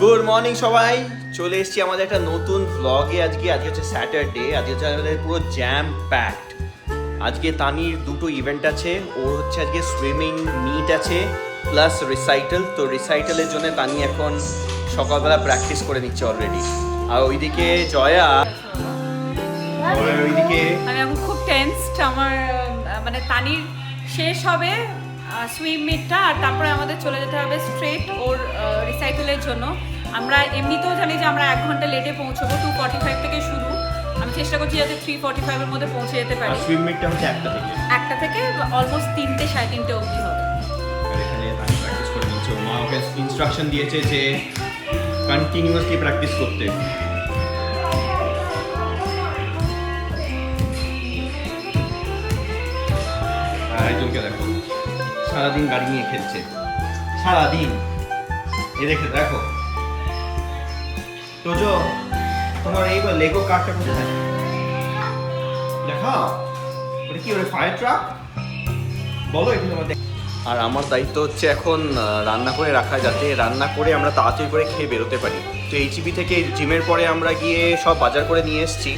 Good morning সবাই, চলে এসেছি আমাদের একটা নতুন ভ্লগে। আজকে হচ্ছে স্যাটারডে, আজকে হচ্ছে আমাদের পুরো জ্যাম প্যাকড। আজকে তানির দুটো ইভেন্ট আছে, ওর হচ্ছে আজকে সুইমিং মিট আছে প্লাস রিসাইটাল। তো রিসাইটালের জন্য তানি এখন সকালবেলা প্র্যাকটিস করে নিচ্ছে অলরেডি। আর ওইদিকে জয়া, ওইদিকে আমি এখন খুব টেন্সড। আমার মানে তানির শেষ হবে সুইম মিটটা, আর তারপরে আমাদের চলে যেতে হবে স্ট্রেট ওর রিসাইকেলের জন্য। আমরা এমনিতেও জানি যে আমরা 1 ঘন্টা লেটে পৌঁছবো, 2:45 থেকে শুরু। আমি চেষ্টা করছি যাতে 3:45 এর মধ্যে পৌঁছে যেতে পারি। সুইম মিটটা হচ্ছে একটা থেকে অলমোস্ট 3টে 3:30 অবধি হবে। আর এখানে তানি প্র্যাকটিস করে নিচ্ছে। মা ওকে ইনস্ট্রাকশন দিয়েছে যে কন্টিনিউয়াসলি প্র্যাকটিস করতে। একজনকে দেখো সারাদিন গাড়ি নিয়ে খেলছে, সারাদিন। এ দেখে দেখো তোজো, তোমার এই লেগো কারটা কোথায় দেখা? ওটা কি, ওটা ফায়ার ট্রাক বলো এখানে আমাদের। আর আমার দায়িত্ব হচ্ছে এখন রান্না করে রাখা, যাতে রান্না করে আমরা তাড়াতাড়ি করে খেয়ে বেরোতে পারি। তো এইচবি থেকে জিমের পরে আমরা গিয়ে সব বাজার করে নিয়ে এসেছি,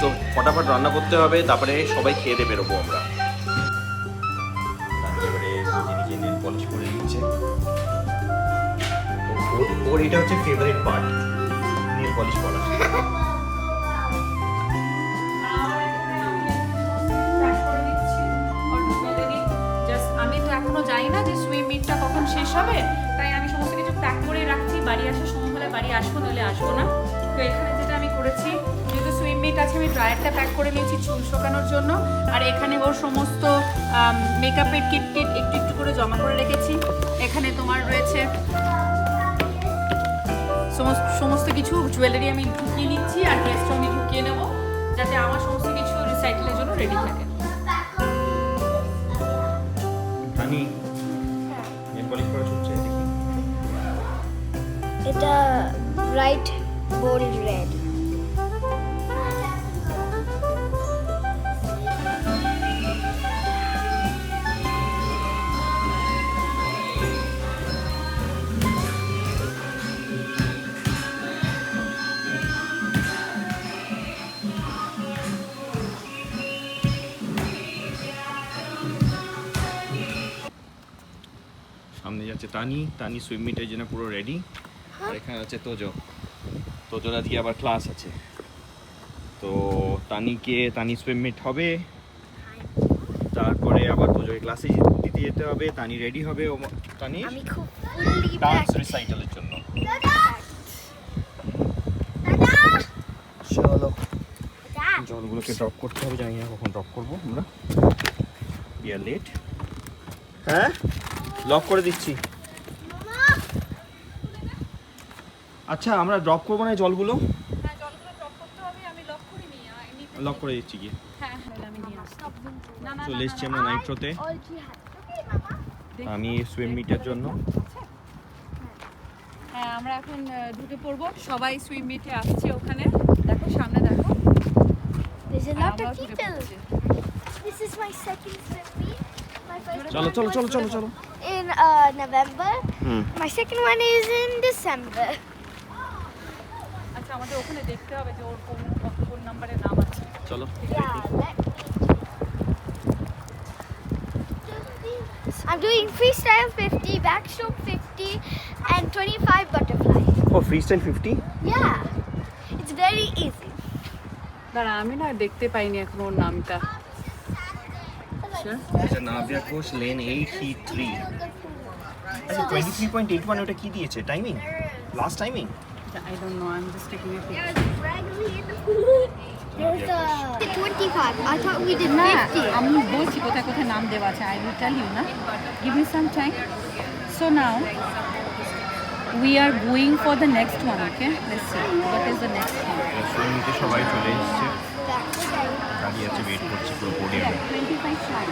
তো ফটাফট রান্না করতে হবে, তারপরে সবাই খেয়ে দিয়ে বেরোবো আমরা। এবারে নিজে নেল পলিশ করে দিচ্ছে। ওর এটা হচ্ছে ফেভারিট পার্ট, নেল পলিশ করা। আমি তো এখনো জানি না যে সুইম মিটটা কখন শেষ হবে, তাই আমি সমস্ত কিছু প্যাক করে রাখছি। বাড়ি আসার সময় হলে বাড়ি আসবো, নইলে আসবো না। তো এখানে যেটা আমি করেছি, যেহেতু সুইম মিট আছে, আমি ড্রায়ারটা প্যাক করে নিয়েছি চুল শুকানোর জন্য। আর এখানে ওর সমস্ত মেকআপের কিট একটু একটু করে জমা করে রেখেছি। এখানে তোমার রয়েছে সমস্ত কিছু জুয়েলারি আমি ঢুকিয়ে নিচ্ছি, আর ড্রেসটাও আমি ঢুকিয়ে নেবো, যাতে আমার সমস্ত কিছু রিসাইকেলের জন্য রেডি থাকে। হানি নেল পলিশ করা হচ্ছে, দেখি। এটা ব্রাইট বোল্ড রেড। সামনে যাচ্ছে তানি সুইম মিটের জন্য পুরো রেডি। আর এখানে আছে তোজোর আজকে আবার ক্লাস আছে, তো তানি সুইম মিট হবে, তারপরে আবার তোজোর ক্লাসে দিতে যেতে হবে। তানি রেডি হবে, তানি আমি খুব ফুললি ডান্স রিসাইটালের জন্য। চলো জলগুলোকে ড্রপ করতে হবে, জানি না কখন ড্রপ করবো আমরা, we are late। হ্যাঁ, লক করে দিচ্ছি। আচ্ছা, আমরা ড্রপ করবো না জলগুলো? হ্যাঁ, জলগুলো ড্রপ করতে হবে, আমি লক করে নিই। লক করে দিচ্ছি গিয়ে। হ্যাঁ আমি নিয়ে আসছি। না চলে এসছি আমরা নাইট্রোতে। আমি সুইম মিটের জন্য। হ্যাঁ, আমরা এখন ঢুকে পড়বো। সবাই সুইম মিটে আসছে, ওখানে দেখো, সামনে দেখো। There's a আর lot আমরাও of ঢুকে people. পড়ছি। This is my second swim meet. My first চলো one was in November. My second one is in December. আচ্ছা, আমাদের ওখানে দেখতে হবে যে ওর কোন নাম্বারে নাম আছে। চলো। Yeah, I'm doing freestyle 50, backstroke 50, and 25 butterfly. Oh, freestyle 50? Yeah, it's very easy. দাঁড়া, আমি না দেখতে পাইনি এখন ওর নামটা। আচ্ছা, নাভিয়া ঘোষ লেন 83। আচ্ছা, 23.81 ওটা কি দিয়েছে timing? Last timing? I don't know, I'm just taking a picture. There's a 25. I thought we did 50. আমি বলছি কোথায় কোথায় নাম দেওয়া আছে। I will tell you না, give me some time. So now we are going for the next one, okay? Let's see what is the next one. সুইমিংতে সবাই চলে এসেছে, দাঁড়িয়ে আছে, ওয়েট করছে পুরো পোডিয়ামে। 25 flag.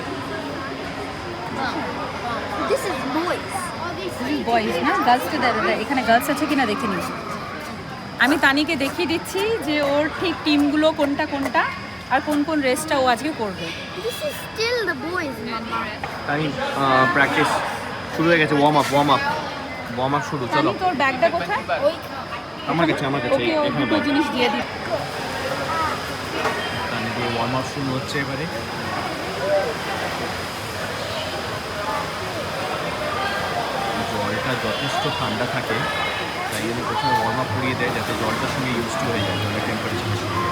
This is boys. Boys না, গার্লসটা দাঁড়া, এখানে গার্লস আছে কিনা দেখে নিস। আমি তানিকে দেখিয়ে দিচ্ছি যে ওর ঠিক টিমগুলো কোনটা কোনটা, আর কোন কোন রেসটা ও আজকে করবে। This is still the boys, Mama. তাই প্র্যাকটিস শুরু হয়ে গেছে, ওয়ার্ম আপ ওয়ার্ম আপ শুরু, চলো। তোর ব্যাগটা কোথায়? ওই আমার কাছে ওকে এখানে দুটো জিনিস দিয়ে দিই। তানি দিয়ে ওয়ার্ম আপ শুরু হচ্ছে এবারে। জলটা যথেষ্ট ঠান্ডা থাকে, তাই জন্য প্রথমে ওয়ার্ম আপ করিয়ে দেয় যাতে জলটার সঙ্গে ইউজ টু হয়ে যায়, জলের টেম্পারেচারের সঙ্গে।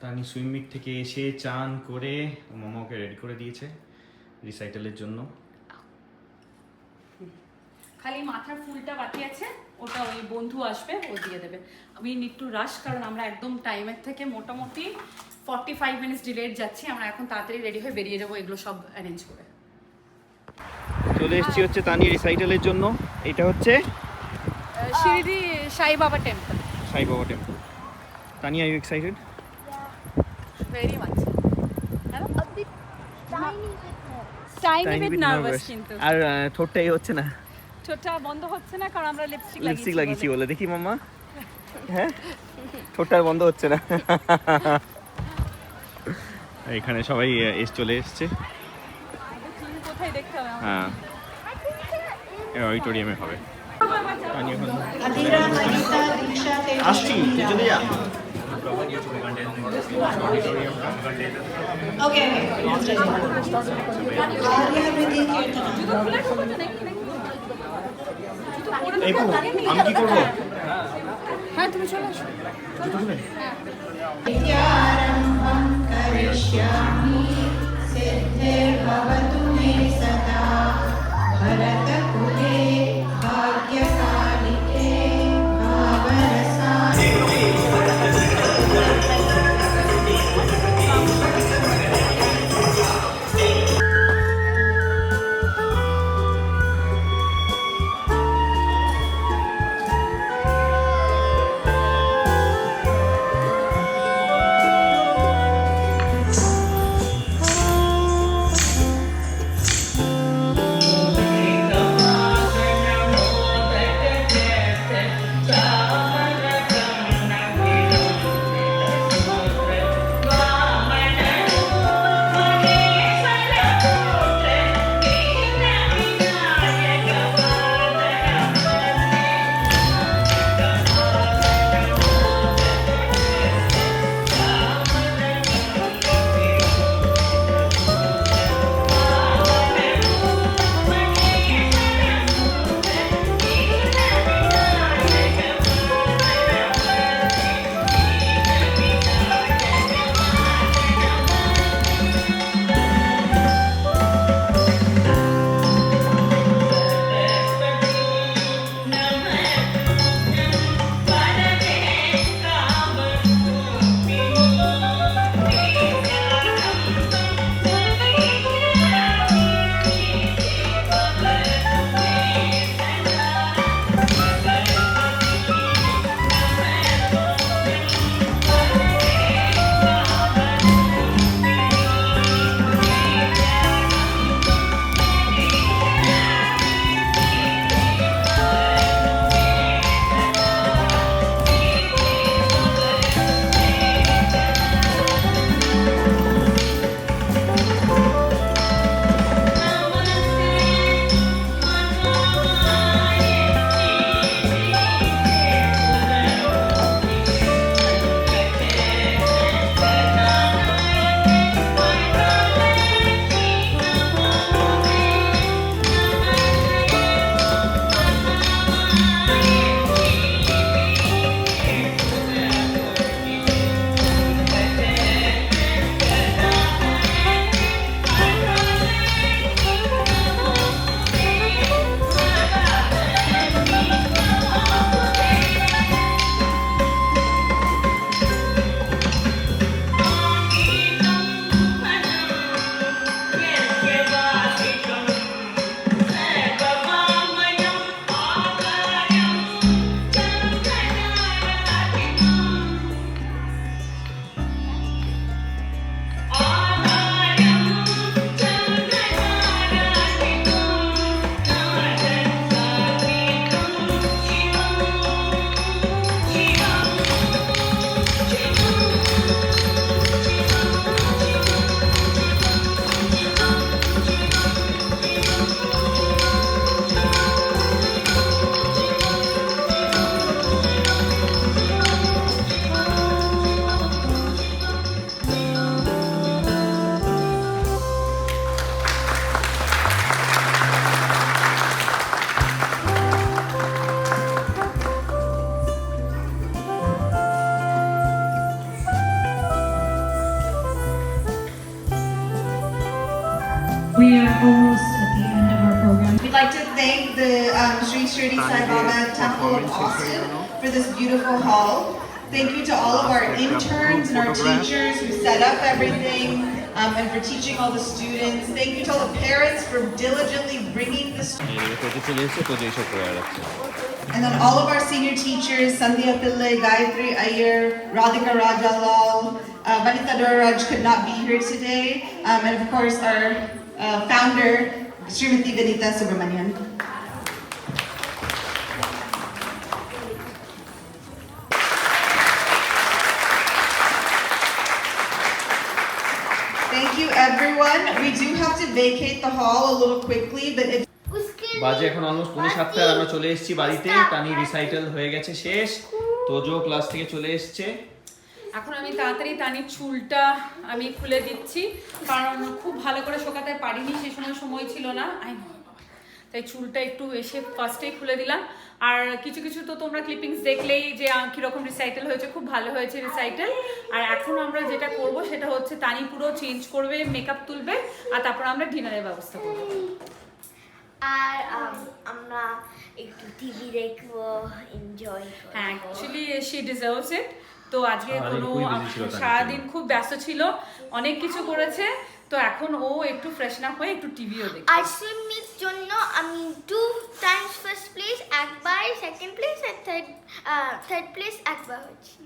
তানি সুইম মিট থেকে এসে চান করে মামা ওকে রেডি করে দিয়েছে রিসাইকেলের জন্য। খালি মাথার ফুলটা বাকি আছে, ওটা ওই বন্ধু আসবে, ও দিয়ে দেবে। উই নিড টু রাশ, কারণ আমরা একদম টাইমের থেকে মোটামুটি 45 মিনিটস ডিলেড যাচ্ছি। আমরা এখন তাড়াতাড়ি রেডি হয়ে বেরিয়ে যাবো এগুলো সব অ্যারেঞ্জ করে। চলে এসেছি হচ্ছে তানি রিসাইকেলের জন্য। এটা হচ্ছে শিরডি সাই Baba temple. Sai Baba temple. Tani, are you excited? Very much. A bit tiny bit more. Tiny bit nervous কিন্তু। আর ঠোঁটটাই হচ্ছে না, ঠোঁটটা বন্ধ হচ্ছে না কারণ আমরা লিপস্টিক লিপস্টিক লাগিয়েছি বলে। দেখি মাম্মা, হ্যাঁ ঠোঁটটা আর বন্ধ হচ্ছে না। এখানে সবাই চলে এসছে। কোথায় দেখতে হবে? হ্যাঁ, অডিটোরিয়ামে হবে। তানি এখন আসছি, তুই চলে যা। এই পু, আমি কি করবো? হ্যাঁ তুমি চলে আসো। জুতো খুলে? सिद्धिर्भवतु मे सदा भरतकुले भाग्यकालिके भावरसानि We are almost at the end of our program. We'd like to thank the Sri Shirdi Sai Baba Temple of Austin for this beautiful hall. Thank you to all of our interns and our teachers who set up everything and for teaching all the students. Thank you to all the parents for diligently bringing this. And then all of our senior teachers, Sandhya Pillai, Gayatri Iyer, Radhika Rajalal, Vanita Doraj could not be here today. And of course our founder, Srimati Vanita Subramanian. Thank you everyone. We do have to vacate the hall a little quickly, but if বাজে এখন almost 7:30 আর আমরা চলে এসেছি বাড়িতে। টানি রিসাইটাল হয়ে গেছে শেষ, তোজো ক্লাস থেকে চলে এসেছে। এখন আমি তাড়াতাড়ি তানির চুলটা আমি খুলে দিচ্ছি, কারণ খুব ভালো করে শোকাতে পারিনি, সেই সময় ছিল না, তাই চুলটা একটু এসে ফার্স্টেই খুলে দিলাম। আর কিছু কিছু তো তোমরা ক্লিপিংস দেখলেই যে কীরকম রিসাইকেল হয়েছে, খুব ভালো হয়েছে রিসাইকেল। আর এখন আমরা যেটা করব সেটা হচ্ছে তানি পুরো চেঞ্জ করবে, মেকআপ তুলবে, আর তারপর আমরা ডিনারের ব্যবস্থা করবো। আর আমরা একটু টিভি দেখবো, এনজয় করব। হ্যাঁ, অ্যাকচুয়ালি শি ডিজার্ভস ইট। তো আজকে কোনো সারাদিন খুব ব্যস্ত ছিল, অনেক কিছু করেছে, তো এখন ও একটু ফ্রেশন আপ হয়ে একটু টিভিও দেখবে। আর সুইম মিট জন্য আমি 2 টাইমস ফার্স্ট প্লেস, একবার সেকেন্ড প্লেস আর থার্ড প্লেস একবার হচ্ছি।